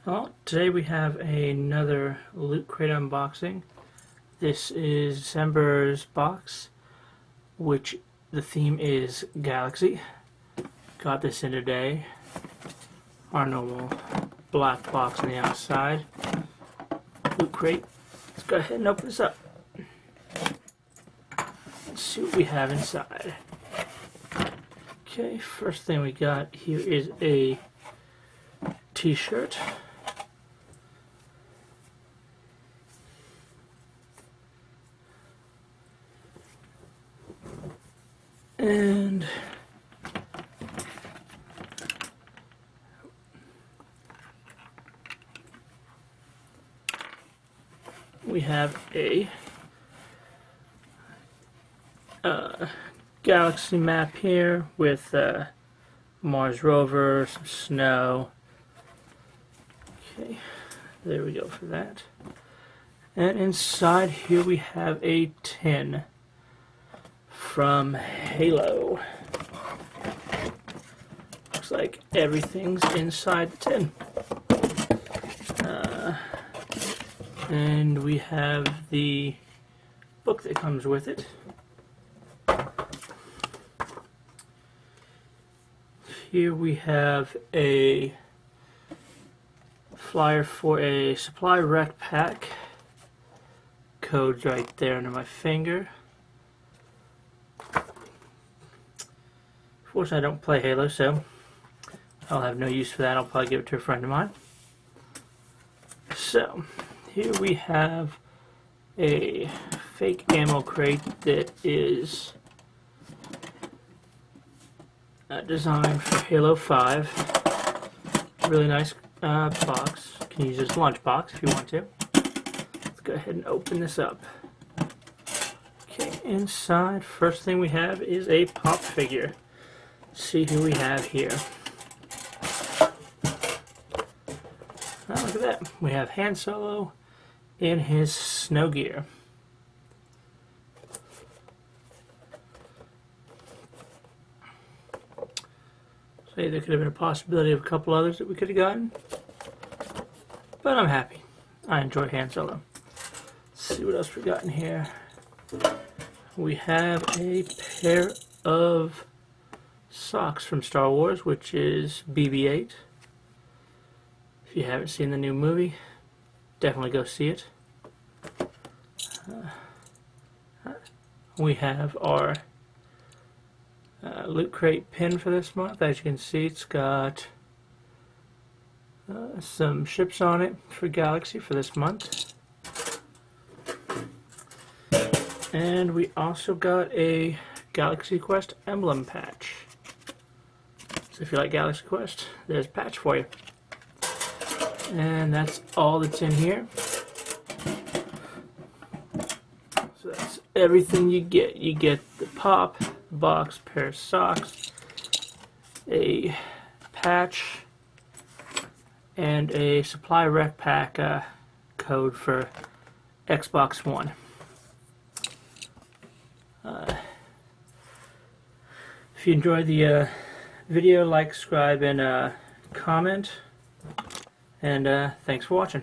Well, today we have another Loot Crate unboxing. This is December's box, which the theme is Galaxy. Got this in today. Our normal black box on the outside. Loot Crate. Let's go ahead and open this up. Let's see what we have inside. Okay, first thing we got here is a t-shirt. And we have a galaxy map here with Mars rover, some snow. Okay, there we go for that. And inside here we have a tin from Halo. Looks like everything's inside the tin. And we have the book that comes with it. Here we have a flyer for a Supply Req pack. Code's right there under my finger. Fortunately, I don't play Halo, so I'll have no use for that. I'll probably give it to a friend of mine. So, here we have a fake ammo crate that is designed for Halo 5. Really nice box. You can use this lunch box if you want to. Let's go ahead and open this up. Okay, inside, first thing we have is a pop figure. Let's see who we have here. Oh, look at that. We have Han Solo in his snow gear. So there could have been a possibility of a couple others that we could have gotten. But I'm happy. I enjoy Han Solo. Let's see what else we got in here. We have a pair of socks from Star Wars, which is BB-8. If you haven't seen the new movie, definitely go see it. We have our Loot Crate pin for this month. As you can see, it's got some ships on it for Galaxy for this month. And we also got a Galaxy Quest emblem patch. So if you like Galaxy Quest, there's a patch for you. And that's all that's in here. So that's everything you get. You get the pop, box, pair of socks, a patch, and a Supply Req pack code for Xbox One. If you enjoyed the video, like, subscribe, and comment. And thanks for watching.